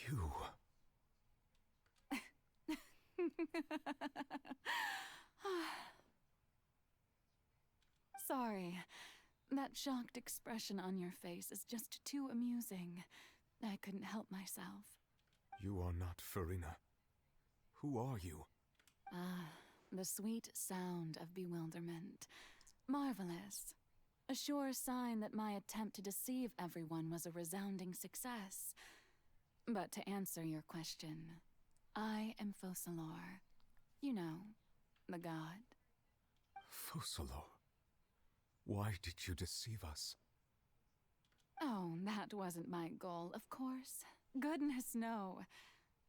You... Sorry. That shocked expression on your face is just too amusing. I couldn't help myself. You are not Furina. Who are you? The sweet sound of bewilderment. Marvelous. A sure sign that my attempt to deceive everyone was a resounding success. But to answer your question, I am Focalor. You know, the god. Focalor. Why did you deceive us? Oh, that wasn't my goal, of course. Goodness, no.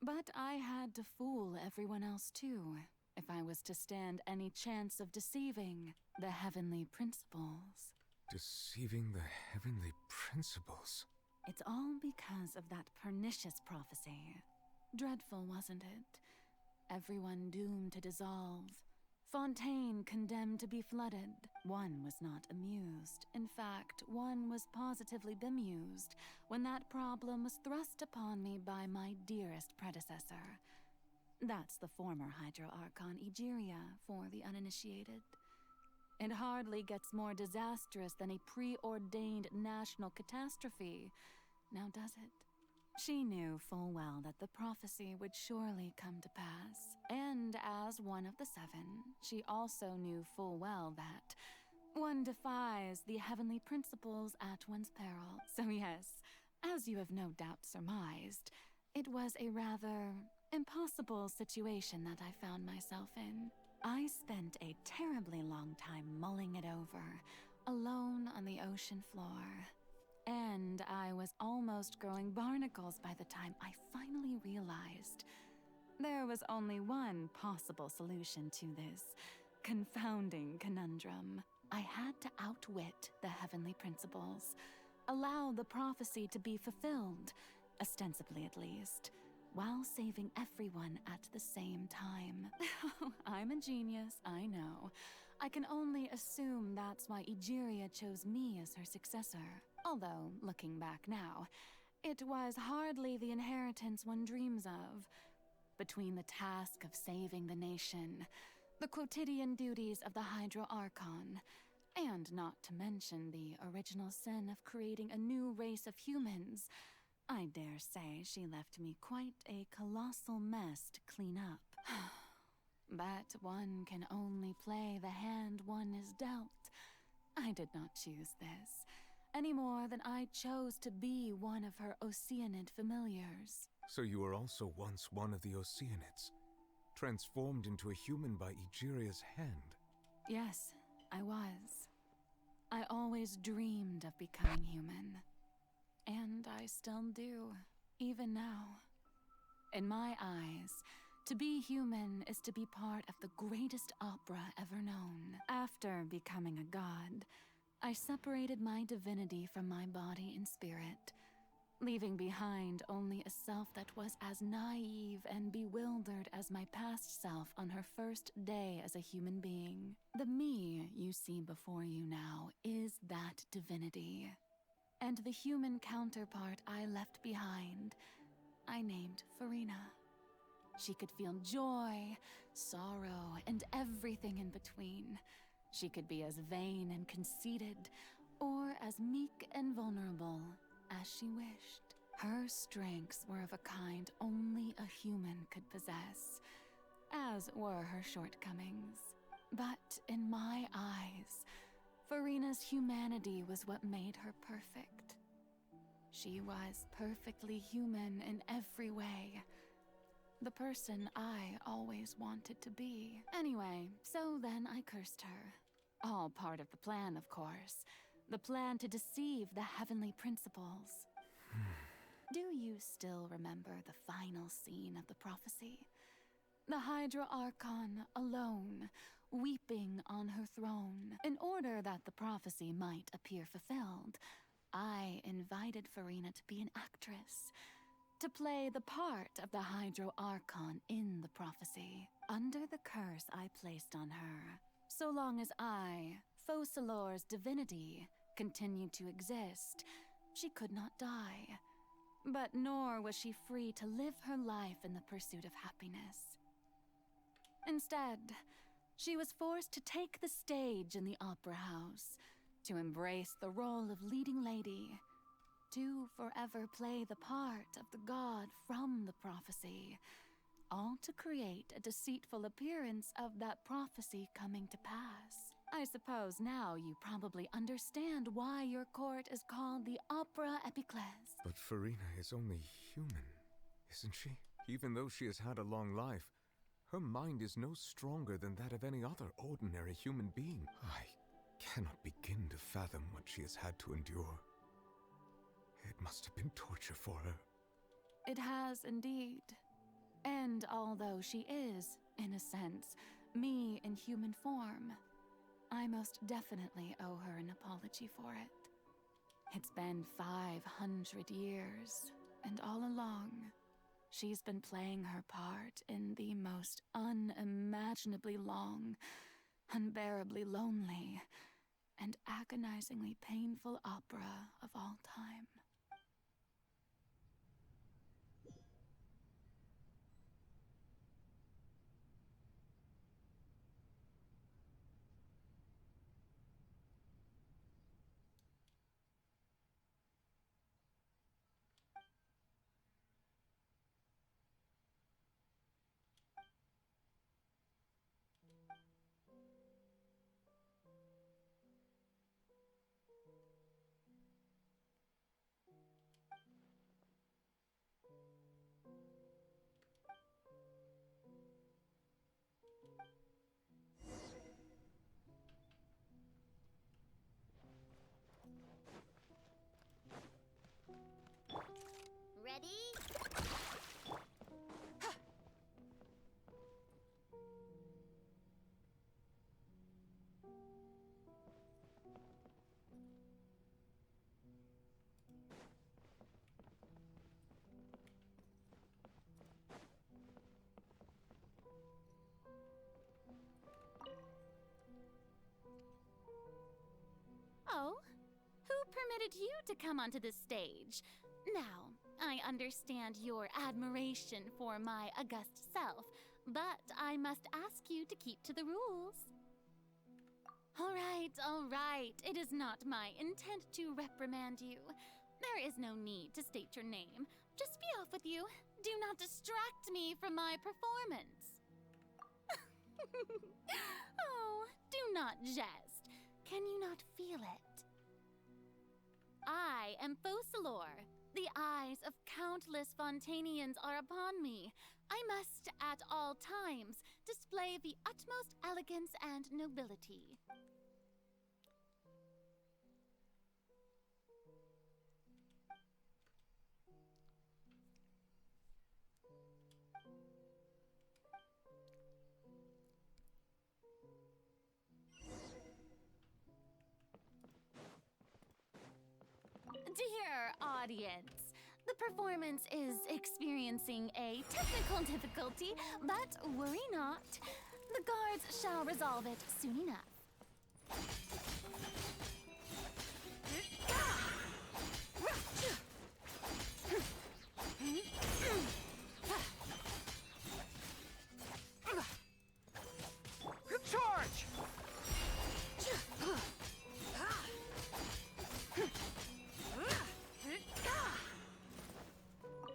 But I had to fool everyone else too, if I was to stand any chance of deceiving the heavenly principles. Deceiving the heavenly principles? It's all because of that pernicious prophecy. Dreadful, wasn't it? Everyone doomed to dissolve. Fontaine condemned to be flooded. One was not amused. In fact, one was positively bemused when that problem was thrust upon me by my dearest predecessor. That's the former Hydro-Archon Egeria, for the uninitiated. It hardly gets more disastrous than a preordained national catastrophe, now does it? She knew full well that the prophecy would surely come to pass, and as one of the seven, she also knew full well that one defies the heavenly principles at one's peril. So yes, as you have no doubt surmised, it was a rather impossible situation that I found myself in. I spent a terribly long time mulling it over, alone on the ocean floor. And I was almost growing barnacles by the time I finally realized there was only one possible solution to this confounding conundrum. I had to outwit the heavenly principles, allow the prophecy to be fulfilled, ostensibly at least, while saving everyone at the same time. I'm a genius, I know. I can only assume that's why Egeria chose me as her successor. Although, looking back now, it was hardly the inheritance one dreams of. Between the task of saving the nation, the quotidian duties of the Hydro-Archon, and not to mention the original sin of creating a new race of humans, I dare say she left me quite a colossal mess to clean up. But one can only play the hand one is dealt. I did not choose this, any more than I chose to be one of her Oceanid familiars. So you were also once one of the Oceanids, transformed into a human by Egeria's hand. Yes, I was. I always dreamed of becoming human. And I still do, even now. In my eyes, to be human is to be part of the greatest opera ever known. After becoming a god, I separated my divinity from my body and spirit, leaving behind only a self that was as naive and bewildered as my past self on her first day as a human being. The me you see before you now is that divinity. And the human counterpart I left behind, I named Furina. She could feel joy, sorrow, and everything in between. She could be as vain and conceited, or as meek and vulnerable as she wished. Her strengths were of a kind only a human could possess, as were her shortcomings. But in my eyes, Furina's humanity was what made her perfect. She was perfectly human in every way. The person I always wanted to be. Anyway, so then I cursed her. All part of the plan, of course. The plan to deceive the heavenly principles. Do you still remember the final scene of the prophecy? The Hydro-Archon alone, weeping on her throne. In order that the prophecy might appear fulfilled, I invited Furina to be an actress, to play the part of the Hydro-Archon in the prophecy. Under the curse I placed on her, so long as I, Focalor's divinity, continued to exist, she could not die. But nor was she free to live her life in the pursuit of happiness. Instead, she was forced to take the stage in the opera house, to embrace the role of leading lady, to forever play the part of the god from the prophecy, all to create a deceitful appearance of that prophecy coming to pass. I suppose now you probably understand why your court is called the Opera Epiclese. But Furina is only human, isn't she? Even though she has had a long life, her mind is no stronger than that of any other ordinary human being. I cannot begin to fathom what she has had to endure. It must have been torture for her. It has indeed. And although she is, in a sense, me in human form, I most definitely owe her an apology for it. It's been 500 years, and all along, she's been playing her part in the most unimaginably long, unbearably lonely, and agonizingly painful opera of all time. Ready? Oh, who permitted you to come onto this stage? Now, I understand your admiration for my august self, but I must ask you to keep to the rules. All right. It is not my intent to reprimand you. There is no need to state your name. Just be off with you. Do not distract me from my performance. Oh, do not jest. Can you not feel it? I am Focalor. The eyes of countless Fontanians are upon me. I must, at all times, display the utmost elegance and nobility. Dear audience, the performance is experiencing a technical difficulty, but worry not. The guards shall resolve it soon enough. Charge!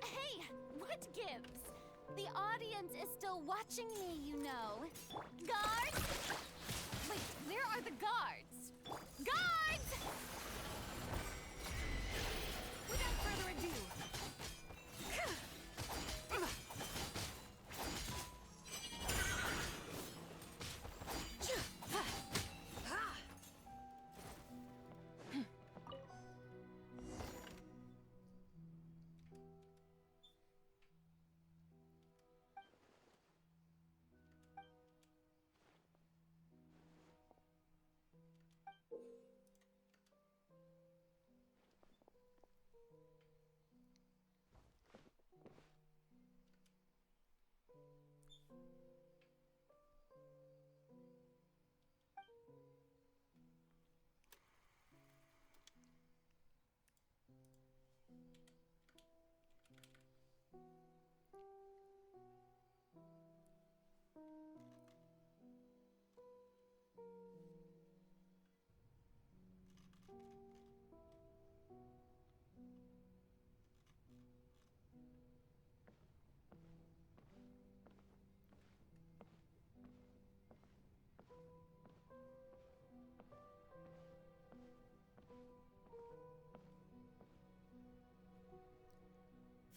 Hey, what gives? The audience is still watching me, you know. Guards! Wait, where are the guards? Guards! Without further ado,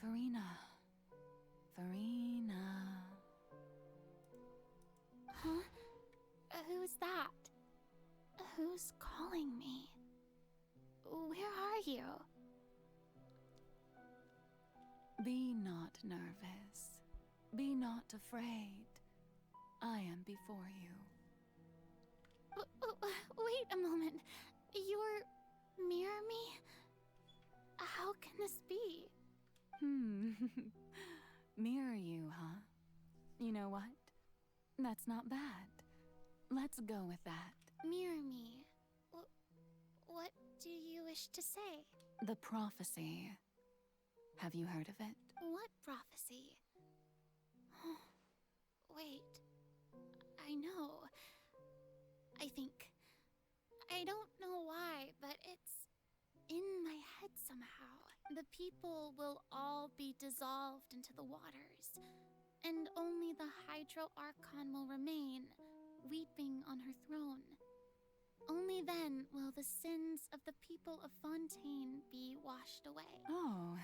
Furina. Furina. Huh? Who's that? Who's calling me? Where are you? Be not nervous. Be not afraid. I am before you. Wait a moment. You're near me? How can this be? Mirror you, huh? You know what? That's not bad. Let's go with that. Mirror me? What do you wish to say? The prophecy. Have you heard of it? What prophecy? Wait. I know. I think. I don't know why, but it's in my head somehow. The people will all be dissolved into the waters, and only the Hydro Archon will remain, weeping on her throne. Only then will the sins of the people of Fontaine be washed away. Oh,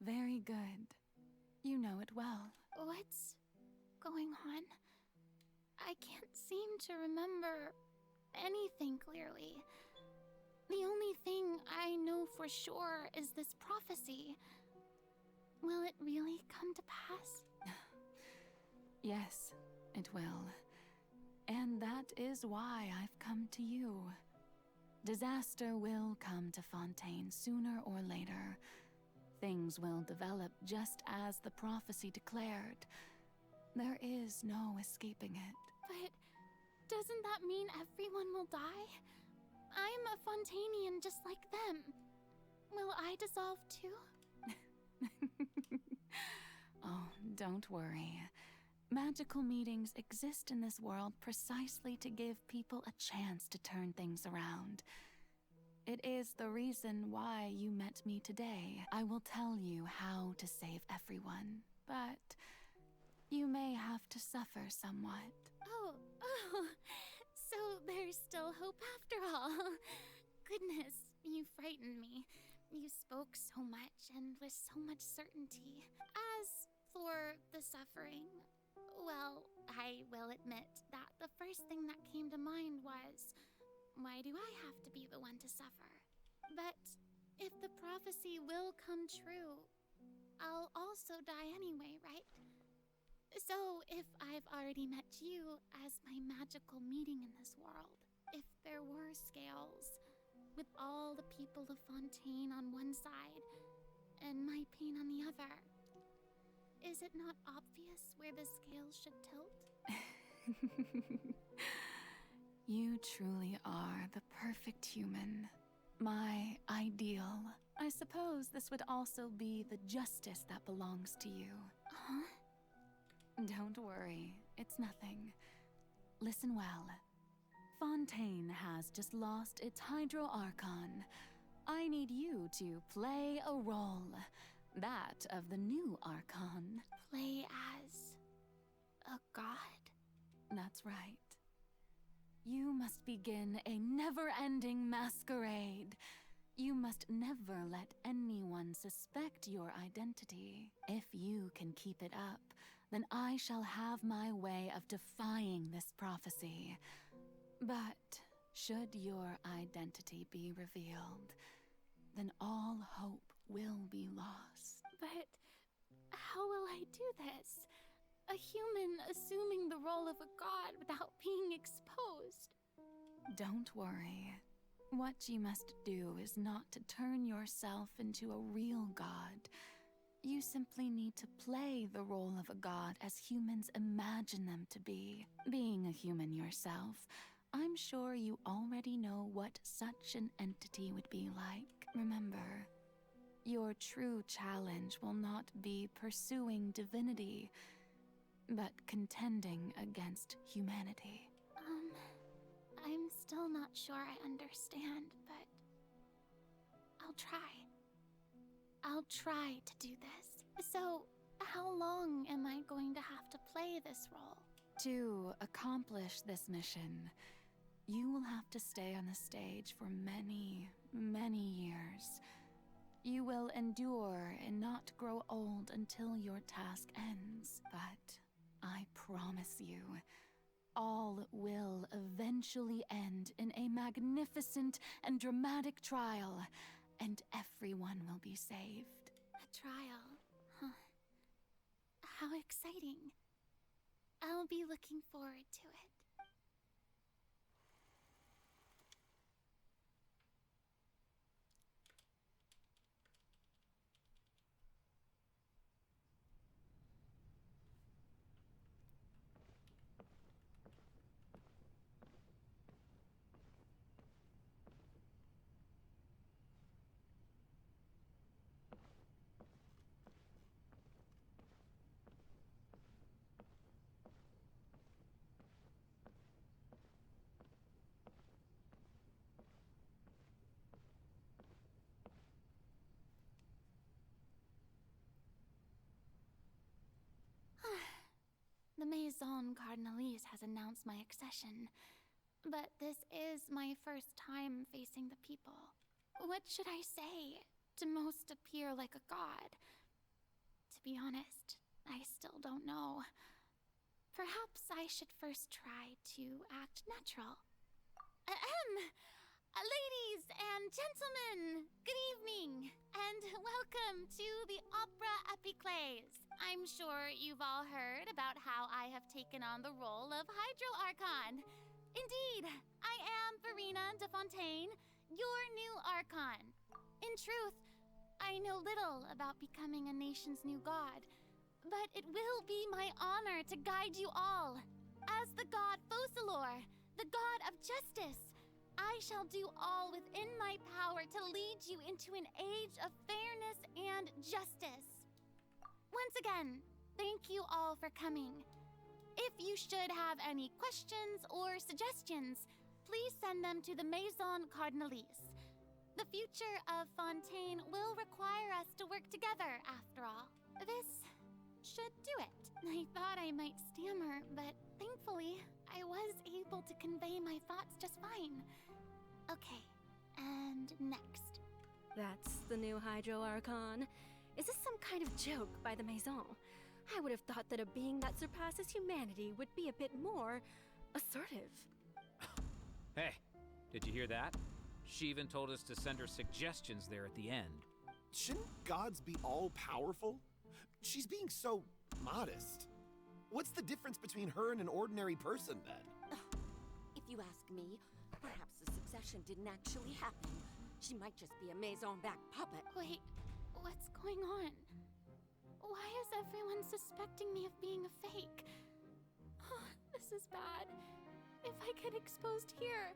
very good. You know it well. What's going on? I can't seem to remember anything clearly. The only thing I know for sure is this prophecy. Will it really come to pass? Yes, it will. And that is why I've come to you. Disaster will come to Fontaine sooner or later. Things will develop just as the prophecy declared. There is no escaping it. But doesn't that mean everyone will die? I'm a Fontainian just like them. Will I dissolve too? Oh, don't worry. Magical meetings exist in this world precisely to give people a chance to turn things around. It is the reason why you met me today. I will tell you how to save everyone, but you may have to suffer somewhat. Oh, so there's still hope after all. Goodness, you frightened me. You spoke so much and with so much certainty. As for the suffering, well, I will admit that the first thing that came to mind was, why do I have to be the one to suffer? But if the prophecy will come true, I'll also die anyway, right? So if I've already met you as my magical meeting in this world, if there were scales, with all the people of Fontaine on one side and my pain on the other, is it not obvious where the scales should tilt? You truly are the perfect human. My ideal. I suppose this would also be the justice that belongs to you. Huh? Don't worry, it's nothing. Listen well. Fontaine has just lost its Hydro Archon. I need you to play a role. That of the new Archon. Play as a god? That's right. You must begin a never-ending masquerade. You must never let anyone suspect your identity. If you can keep it up, then I shall have my way of defying this prophecy. But should your identity be revealed, then all hope will be lost. But how will I do this? A human assuming the role of a god without being exposed. Don't worry. What you must do is not to turn yourself into a real god. You simply need to play the role of a god as humans imagine them to be. Being a human yourself, I'm sure you already know what such an entity would be like. Remember, your true challenge will not be pursuing divinity, but contending against humanity. I'm still not sure I understand, but I'll try. I'll try to do this. So, how long am I going to have to play this role? To accomplish this mission, you will have to stay on the stage for many, many years. You will endure and not grow old until your task ends. But I promise you, all will eventually end in a magnificent and dramatic trial, and everyone will be saved. A trial? Huh. How exciting. I'll be looking forward to it. The Maison Cardinalise has announced my accession, but this is my first time facing the people. What should I say to most appear like a god? To be honest, I still don't know. Perhaps I should first try to act natural. Ladies and gentlemen, good evening, and welcome to the Opera Epiclese. I'm sure you've all heard about how I have taken on the role of Hydro-Archon. Indeed, I am Furina de Fontaine, your new Archon. In truth, I know little about becoming a nation's new god, but it will be my honor to guide you all. As the god Focalor, the god of justice, I shall do all within my power to lead you into an age of fairness and justice. Once again, thank you all for coming. If you should have any questions or suggestions, please send them to the Maison Cardinalise. The future of Fontaine will require us to work together, after all. This should do it. I thought I might stammer, but thankfully, I was able to convey my thoughts just fine. Okay, and next. That's the new Hydro-Archon. Is this some kind of joke by the Maison? I would have thought that a being that surpasses humanity would be a bit more assertive. Hey, did you hear that? She even told us to send her suggestions there at the end. Shouldn't gods be all-powerful? She's being so modest. What's the difference between her and an ordinary person, then? If you ask me, perhaps the succession didn't actually happen. She might just be a Maison-backed puppet. Wait, what's going on? Why is everyone suspecting me of being a fake? Oh, this is bad. If I get exposed here,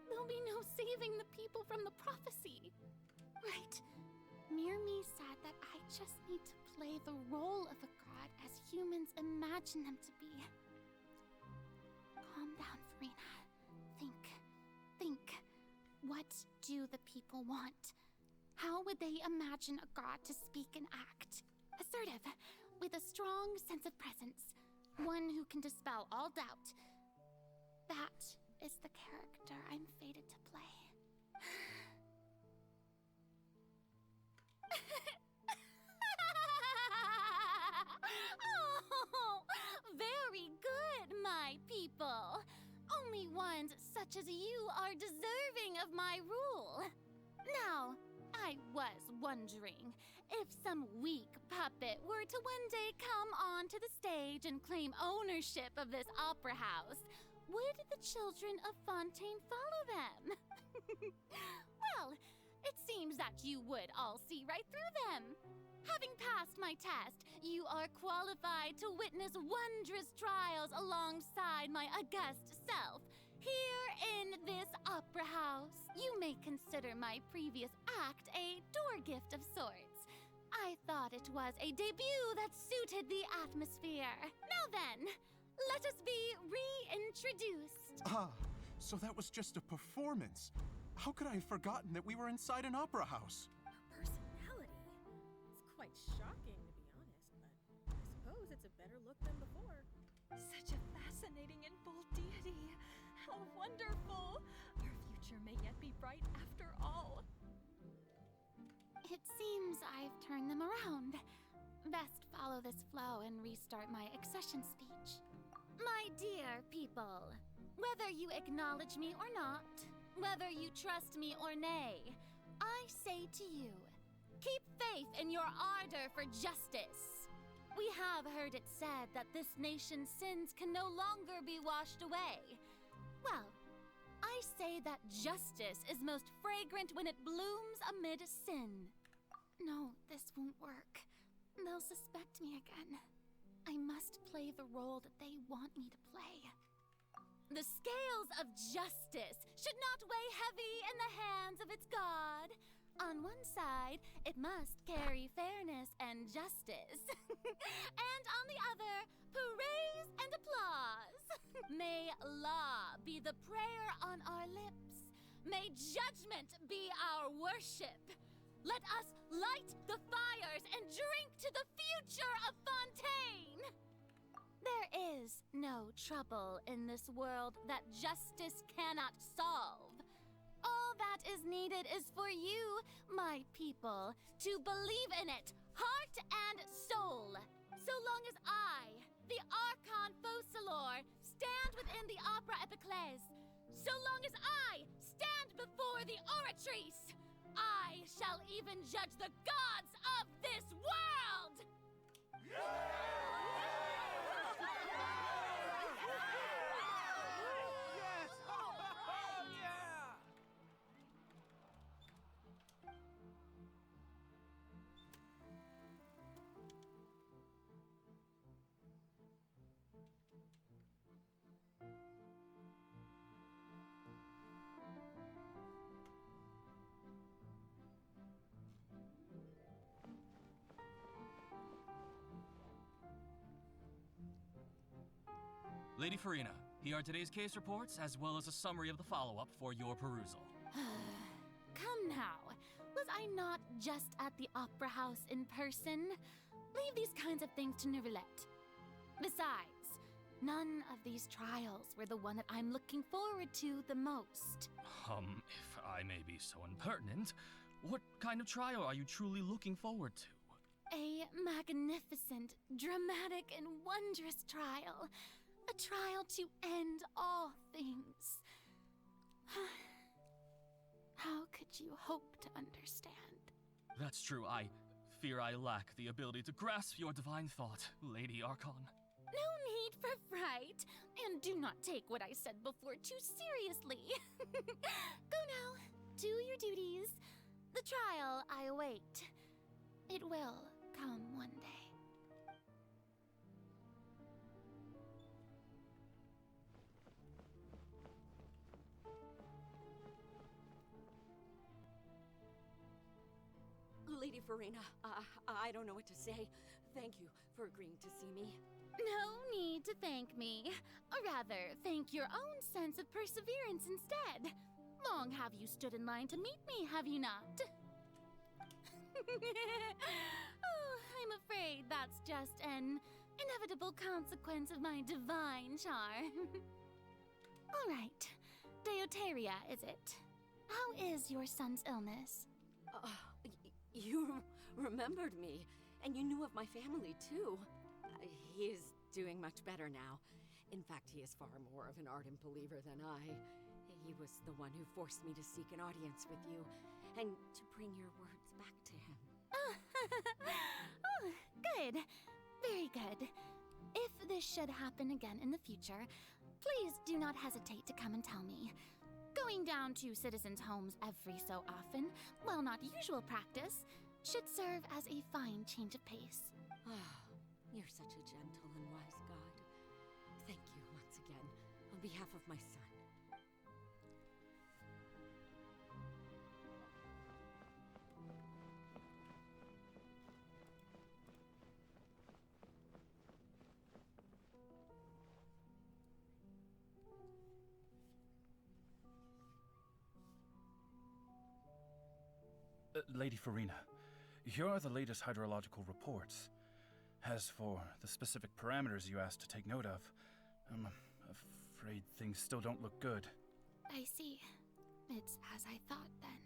there'll be no saving the people from the prophecy. Right. Mirmi said that I just need to play the role of a god as humans imagine them to be. Calm down, Furina. Think. What do the people want? How would they imagine a god to speak and act? Assertive, with a strong sense of presence. One who can dispel all doubt. That is the character I'm fated to play. Oh, very good, my people. Only ones such as you are deserving of my rule. Now, I was wondering if some weak puppet were to one day come onto the stage and claim ownership of this opera house, would the children of Fontaine follow them? Well, it seems that you would all see right through them. Having passed my test, you are qualified to witness wondrous trials alongside my august self, here in this opera house. You may consider my previous act a door gift of sorts. I thought it was a debut that suited the atmosphere. Now then, let us be reintroduced. Ah, so that was just a performance. How could I have forgotten that we were inside an opera house? Personality? It's quite shocking, to be honest, but I suppose it's a better look than before. Such a fascinating and bold deity. How wonderful! Our future may yet be bright after all. It seems I've turned them around. Best follow this flow and restart my accession speech. My dear people, whether you acknowledge me or not, whether you trust me or nay, I say to you, keep faith in your ardor for justice. We have heard it said that this nation's sins can no longer be washed away. Well, I say that justice is most fragrant when it blooms amid sin. No, this won't work. They'll suspect me again. I must play the role that they want me to play. The scales of justice should not weigh heavy in the hands of its God. On one side, it must carry fairness and justice. And on the other, praise and applause. May law be the prayer on our lips. May judgment be our worship. Let us light the fires and drink to the future of Fontaine. There is no trouble in this world that justice cannot solve. All that is needed is for you, my people, to believe in it, heart and soul. So long as I, the Archon Focalor, stand within the Opera Epiclese, so long as I stand before the Oratrice, I shall even judge the gods of this world! Lady Furina, here are today's case reports, as well as a summary of the follow-up for your perusal. Come now. Was I not just at the Opera House in person? Leave these kinds of things to Neuvillette. Besides, none of these trials were the one that I'm looking forward to the most. If I may be so impertinent, what kind of trial are you truly looking forward to? A magnificent, dramatic, and wondrous trial. A trial to end all things. How could you hope to understand? That's true. I fear I lack the ability to grasp your divine thought, Lady Archon. No need for fright, and do not take what I said before too seriously. Go now, do your duties. The trial I await. It will come one day. Lady Furina, I don't know what to say. Thank you for agreeing to see me. No need to thank me. Or rather, thank your own sense of perseverance instead. Long have you stood in line to meet me, have you not? Oh, I'm afraid that's just an inevitable consequence of my divine charm. All right. Deoteria, is it? How is your son's illness? You remembered me, and you knew of my family, too. He is doing much better now. In fact, he is far more of an ardent believer than I. He was the one who forced me to seek an audience with you, and to bring your words back to him. Oh, good. Very good. If this should happen again in the future, please do not hesitate to come and tell me. Going down to citizens' homes every so often, while not usual practice, should serve as a fine change of pace. You're such a gentle and wise god. Thank you once again, on behalf of my son. Lady Furina, here are the latest hydrological reports. As for the specific parameters you asked to take note of, I'm afraid things still don't look good. I see. It's as I thought, then.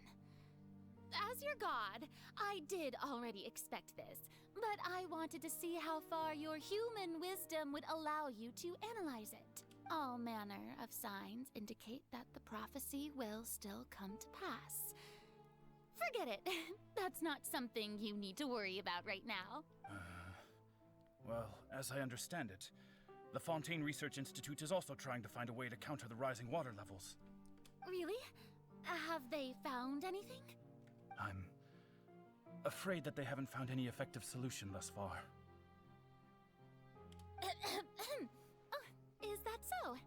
as your god, I did already expect this, but I wanted to see how far your human wisdom would allow you to analyze it. All manner of signs indicate that the prophecy will still come to pass. Forget it. That's not something you need to worry about right now. Well, as I understand it, the Fontaine Research Institute is also trying to find a way to counter the rising water levels. Really? Have they found anything? I'm afraid that they haven't found any effective solution thus far. Is that so?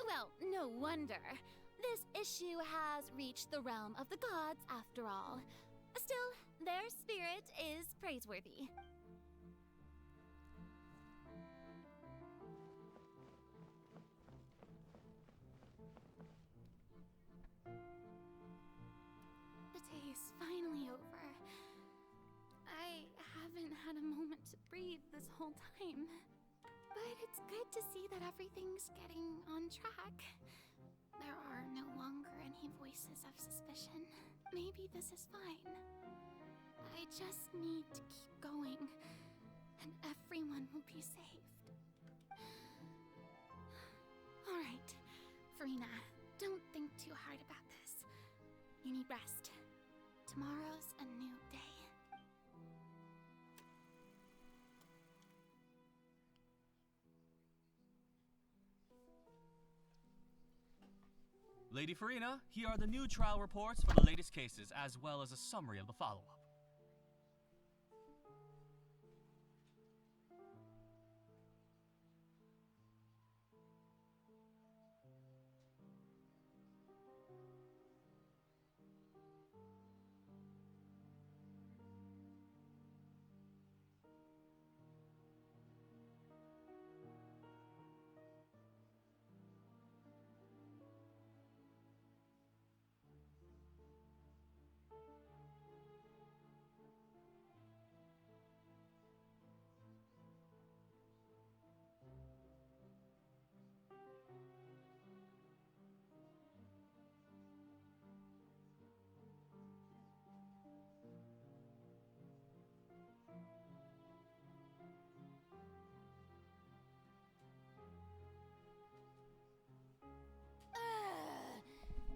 Well, no wonder. This issue has reached the realm of the gods, after all. Still, their spirit is praiseworthy. The day is finally over. I haven't had a moment to breathe this whole time. But it's good to see that everything's getting on track. There are no longer any voices of suspicion. Maybe this is fine. I just need to keep going, and everyone will be saved. All right, Furina, don't think too hard about this. You need rest. Tomorrow's a new day. Lady Furina, here are the new trial reports for the latest cases, as well as a summary of the follow-up.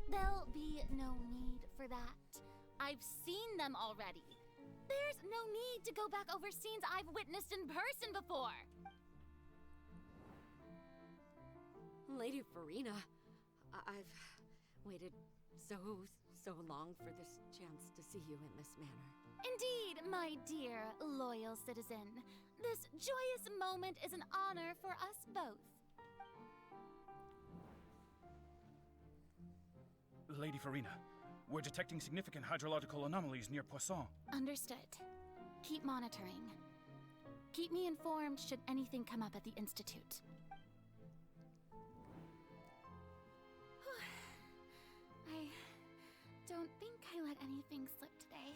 There'll be no need for that. I've seen them already. There's no need to go back over scenes I've witnessed in person before. Lady Furina, I've waited so long for this chance to see you in this manner. Indeed, my dear, loyal citizen. This joyous moment is an honor for us both. Lady Furina, we're detecting significant hydrological anomalies near Poisson. Understood. Keep monitoring. Keep me informed should anything come up at the Institute. I don't think I let anything slip today.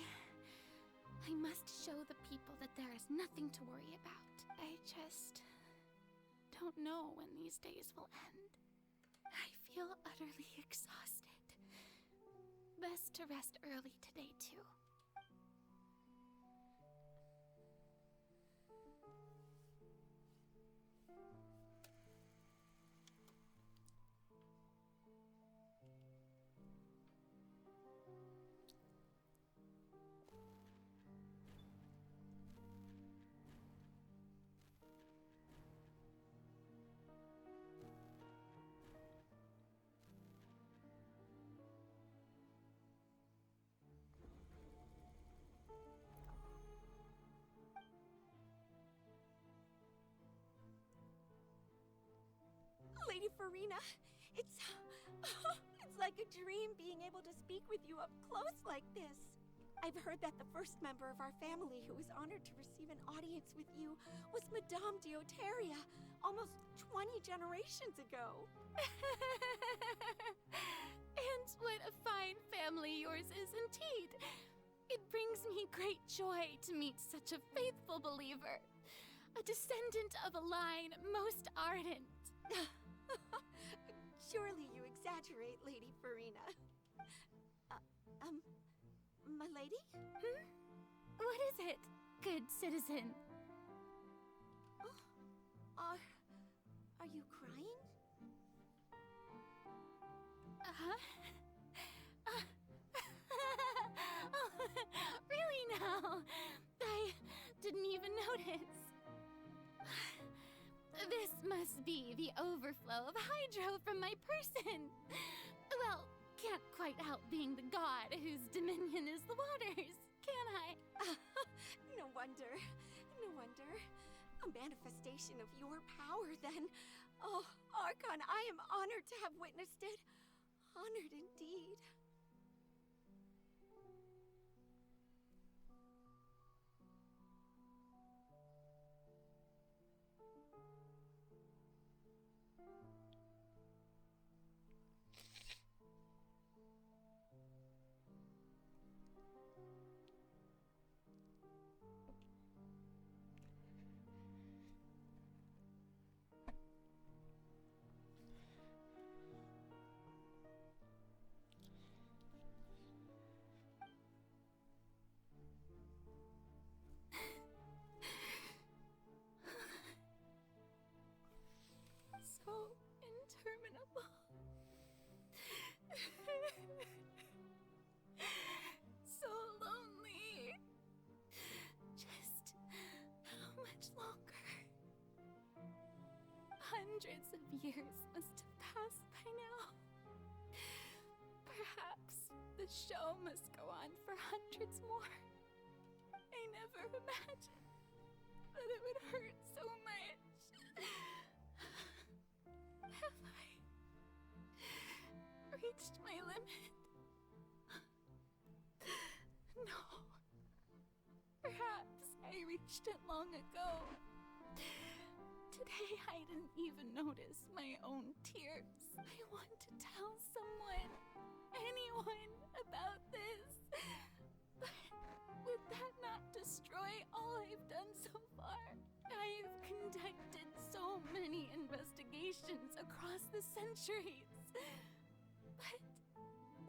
I must show the people that there is nothing to worry about. I just don't know when these days will end. I feel utterly exhausted. Best to rest early today, too. Lady Furina, it's like a dream being able to speak with you up close like this. I've heard that the first member of our family who was honored to receive an audience with you was Madame Deoteria, almost 20 generations ago. And what a fine family yours is indeed. It brings me great joy to meet such a faithful believer, a descendant of a line most ardent. Surely you exaggerate, Lady Furina. My lady? What is it, good citizen? Are you crying? Huh? Oh, really now? I didn't even notice. This must be the overflow of hydro from my person. Well, can't quite help being the god whose dominion is the waters, can I? No wonder. No wonder. A manifestation of your power, then. Oh, Archon, I am honored to have witnessed it. Honored indeed. So interminable. So lonely. Just how much longer? Hundreds of years must have passed by now. Perhaps the show must go on for hundreds more. I never imagined that it would hurt so much. Have I reached my limit? No. Perhaps I reached it long ago. Today I didn't even notice my own tears. I want to tell someone, anyone, about this. But would that not destroy all I've done so far? I've conducted so many investigations across the centuries. But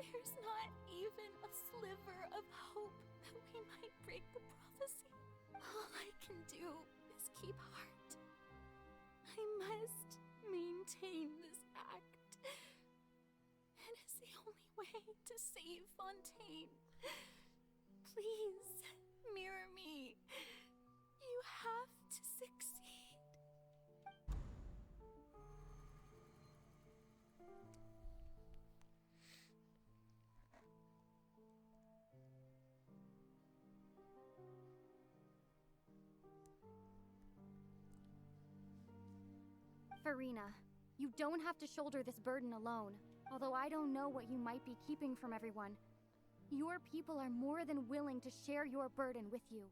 there's not even a sliver of hope that we might break the prophecy. All I can do is keep heart. I must maintain this act. It is the only way to save Fontaine. Please, mirror me. You have to succeed. Furina, you don't have to shoulder this burden alone, although I don't know what you might be keeping from everyone. Your people are more than willing to share your burden with you.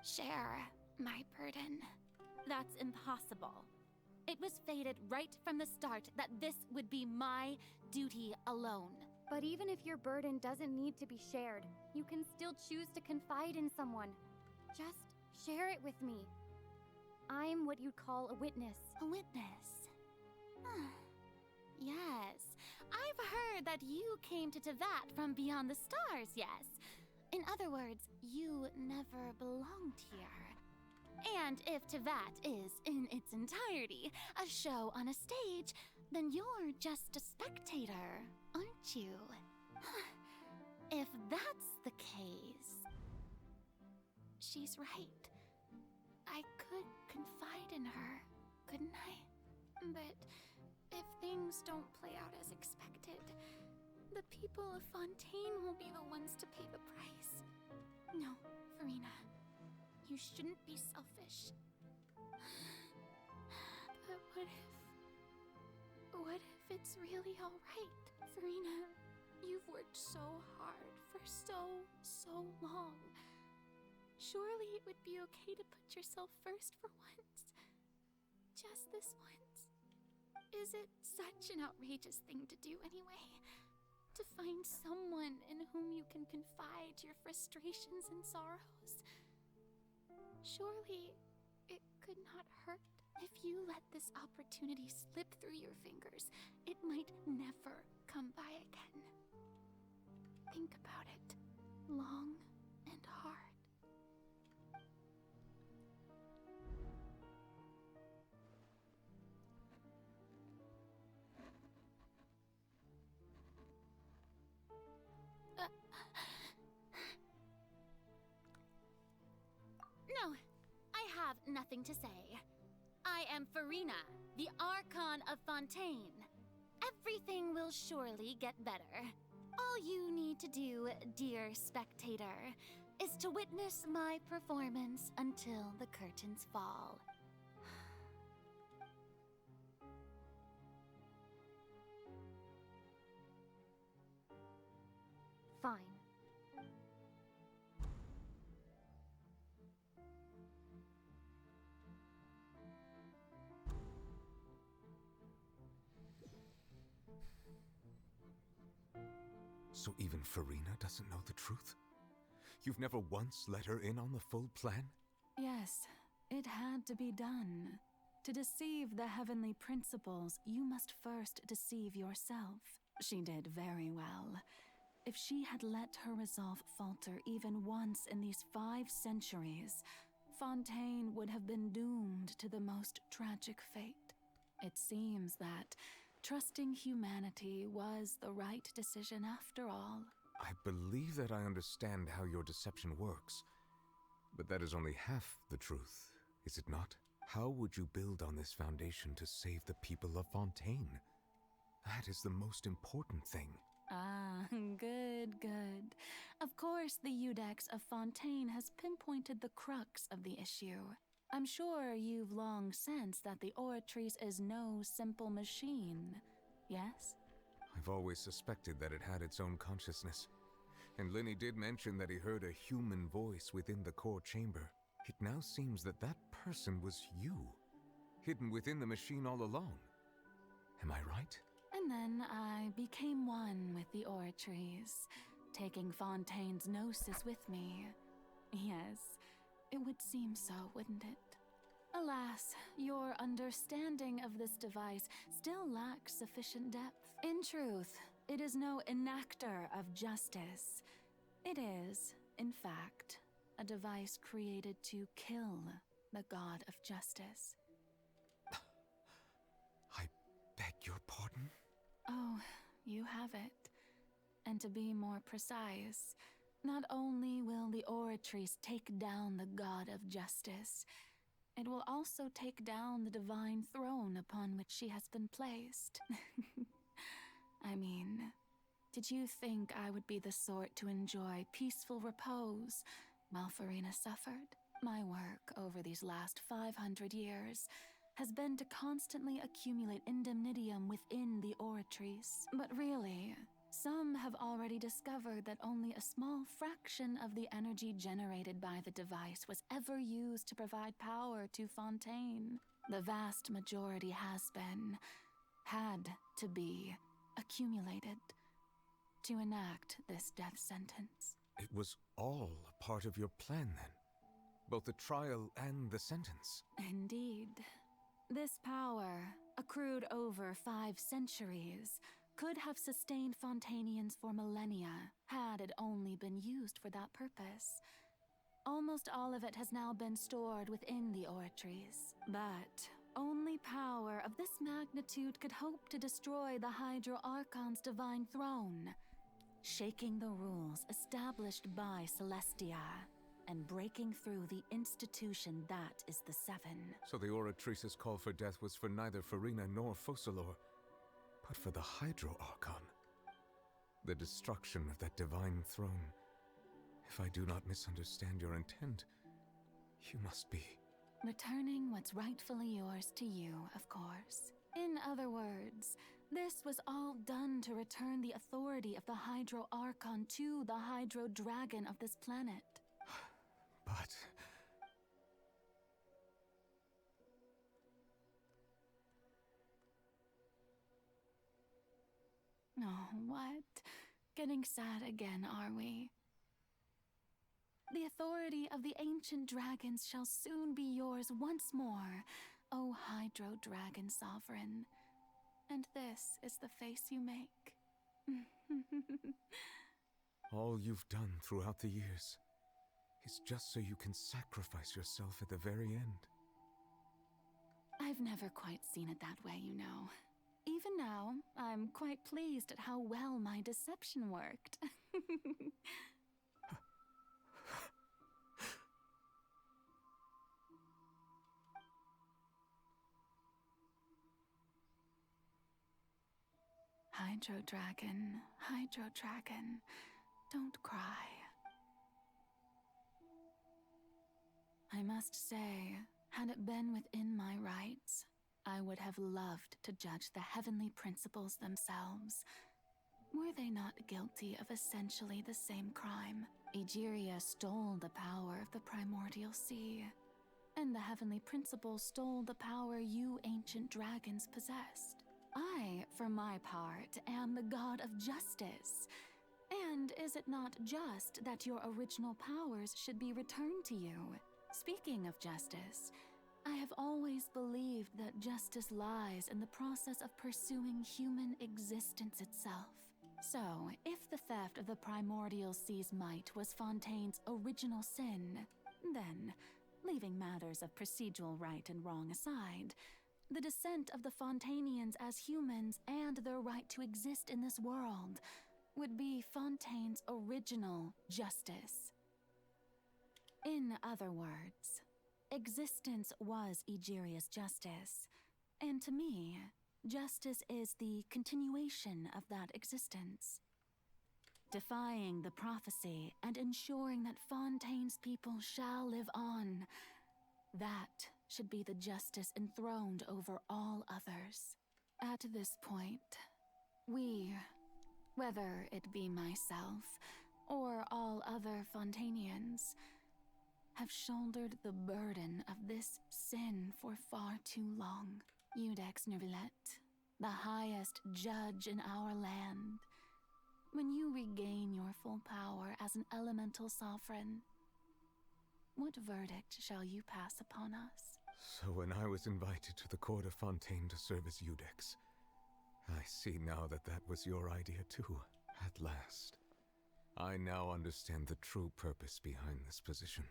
Share my burden. That's impossible. It was fated right from the start that this would be my duty alone. But even if your burden doesn't need to be shared, you can still choose to confide in someone. Just share it with me. I'm what you'd call a witness. A witness? Yes. I've heard that you came to Tevat from beyond the stars, yes. In other words, you never belonged here. And if Tevat is, in its entirety, a show on a stage, then you're just a spectator, aren't you? If that's the case... She's right. I could confide in her, couldn't I? But if things don't play out as expected, the people of Fontaine will be the ones to pay the price. No, Furina. You shouldn't be selfish. But what if it's really alright? Furina, you've worked so hard for so long. Surely it would be okay to put yourself first for once. Just this once. Is it such an outrageous thing to do anyway? To find someone in whom you can confide your frustrations and sorrows? Surely it could not hurt. If you let this opportunity slip through your fingers, it might never come by again. Think about it long and hard. No, I have nothing to say. I am Furina, the Archon of Fontaine. Everything will surely get better. All you need to do, dear spectator, is to witness my performance until the curtains fall. Fine. So even Furina doesn't know the truth? You've never once let her in on the full plan? Yes, it had to be done. To deceive the heavenly principles, you must first deceive yourself. She did very well. If she had let her resolve falter even once in these 5 centuries, Fontaine would have been doomed to the most tragic fate. It seems that trusting humanity was the right decision after all. I believe that I understand how your deception works. But that is only half the truth, is it not? How would you build on this foundation to save the people of Fontaine? That is the most important thing. Ah, good. Of course, the Iudex of Fontaine has pinpointed the crux of the issue. I'm sure you've long sensed that the Oratrice is no simple machine, yes? I've always suspected that it had its own consciousness. And Lenny did mention that he heard a human voice within the core chamber. It now seems that that person was you, hidden within the machine all along. Am I right? And then I became one with the Oratrice, taking Fontaine's gnosis with me. Yes, it would seem so, wouldn't it? Alas, your understanding of this device still lacks sufficient depth. In truth, it is no enactor of justice. It is, in fact, a device created to kill the god of justice. I beg your pardon? Oh, you have it. And to be more precise, not only will the Oratrice take down the god of justice, it will also take down the divine throne upon which she has been placed. I mean, did you think I would be the sort to enjoy peaceful repose while Furina suffered? My work over these last 500 years has been to constantly accumulate indemnitium within the Oratrice. But really, some have already discovered that only a small fraction of the energy generated by the device was ever used to provide power to Fontaine. The vast majority had to be accumulated to enact this death sentence. It was all a part of your plan then? Both the trial and the sentence? Indeed. This power, accrued over 5 centuries, could have sustained Fontainians for millennia, had it only been used for that purpose. Almost all of it has now been stored within the Oratrice, but only power of this magnitude could hope to destroy the Hydro Archon's divine throne, shaking the rules established by Celestia, and breaking through the institution that is the Seven. So the Oratrice's call for death was for neither Furina nor Focalor, but for the Hydro Archon. The destruction of that divine throne. If I do not misunderstand your intent, you must be... returning what's rightfully yours to you, of course. In other words, this was all done to return the authority of the Hydro Archon to the Hydro Dragon of this planet. But... Oh, what? Getting sad again, are we? The authority of the ancient dragons shall soon be yours once more, O Hydro Dragon Sovereign. And this is the face you make. All you've done throughout the years is just so you can sacrifice yourself at the very end. I've never quite seen it that way, you know. Even now, I'm quite pleased at how well my deception worked. Hydro Dragon, don't cry. I must say, had it been within my rights, I would have loved to judge the heavenly principles themselves. Were they not guilty of essentially the same crime? Egeria stole the power of the primordial sea, and the heavenly principles stole the power you ancient dragons possessed. I, for my part, am the god of justice. And is it not just that your original powers should be returned to you? Speaking of justice, I have always believed that justice lies in the process of pursuing human existence itself. So, if the theft of the primordial sea's might was Fontaine's original sin, then, leaving matters of procedural right and wrong aside, the descent of the Fontainians as humans and their right to exist in this world would be Fontaine's original justice. In other words, existence was Egeria's justice, and to me, justice is the continuation of that existence. Defying the prophecy and ensuring that Fontaine's people shall live on, that should be the justice enthroned over all others. At this point, we, whether it be myself or all other Fontainians, have shouldered the burden of this sin for far too long. Iudex Nervillet, the highest judge in our land, when you regain your full power as an elemental sovereign, what verdict shall you pass upon us? So when I was invited to the court of Fontaine to serve as Iudex, I see now that that was your idea too, at last. I now understand the true purpose behind this position.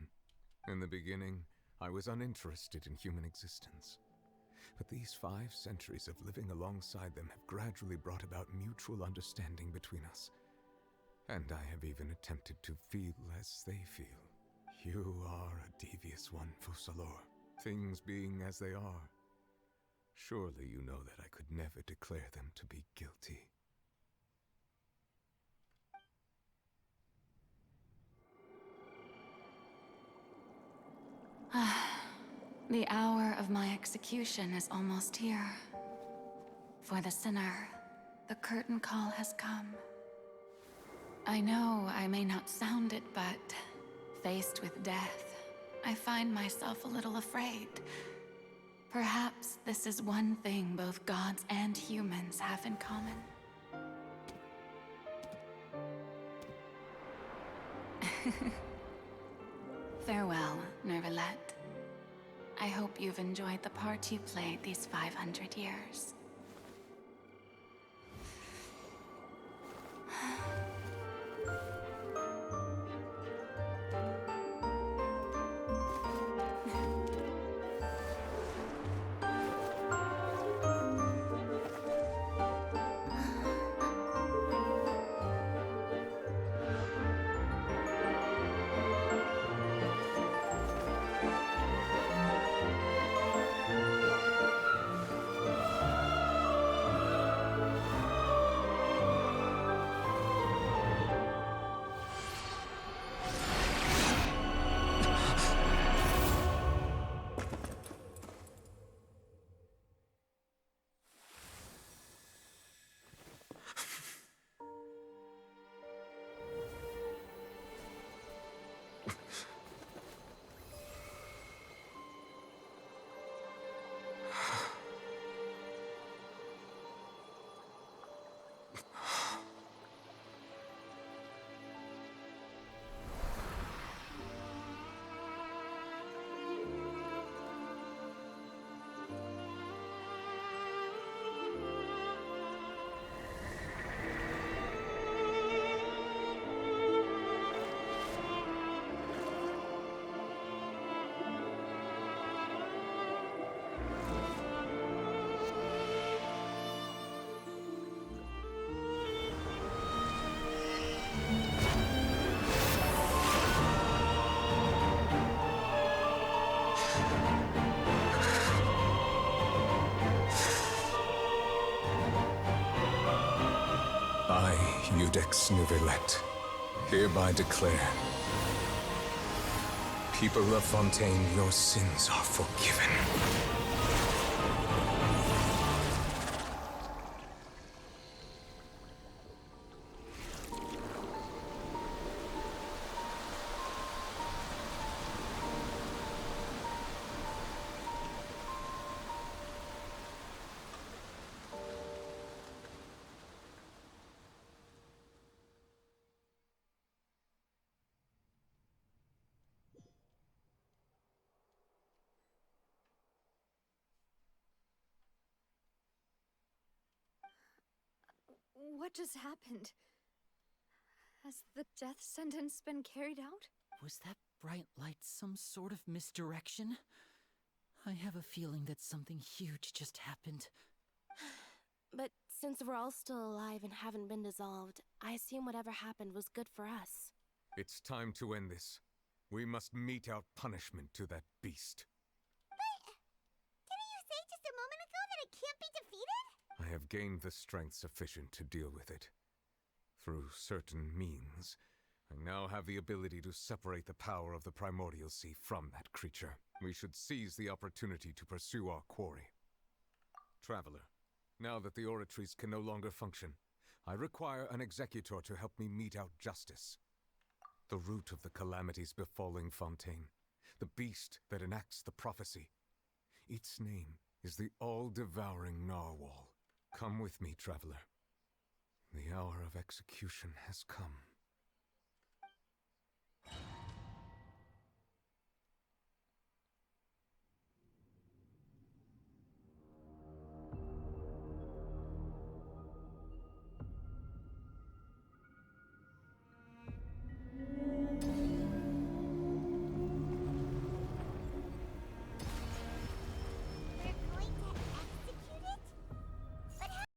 In the beginning, I was uninterested in human existence. But these 5 centuries of living alongside them have gradually brought about mutual understanding between us. And I have even attempted to feel as they feel. You are a devious one, Fussalor. Things being as they are, surely you know that I could never declare them to be guilty. The hour of my execution is almost here. For the sinner, the curtain call has come. I know I may not sound it, but faced with death, I find myself a little afraid. Perhaps this is one thing both gods and humans have in common. Farewell, Nervillet. I hope you've enjoyed the part you played these 500 years. Judex Nuvelet, hereby declare, people of Fontaine, your sins are forgiven. What just happened? Has the death sentence been carried out? Was that bright light some sort of misdirection? I have a feeling that something huge just happened. But since we're all still alive and haven't been dissolved, I assume whatever happened was good for us. It's time to end this. We must mete out punishment to that beast. Didn't you say just a moment ago that it can't be defeated? I have gained the strength sufficient to deal with it. Through certain means, I now have the ability to separate the power of the Primordial Sea from that creature. We should seize the opportunity to pursue our quarry. Traveler, now that the oratories can no longer function, I require an executor to help me mete out justice. The root of the calamities befalling Fontaine, the beast that enacts the prophecy. Its name is the all-devouring narwhal. Come with me, traveler. The hour of execution has come.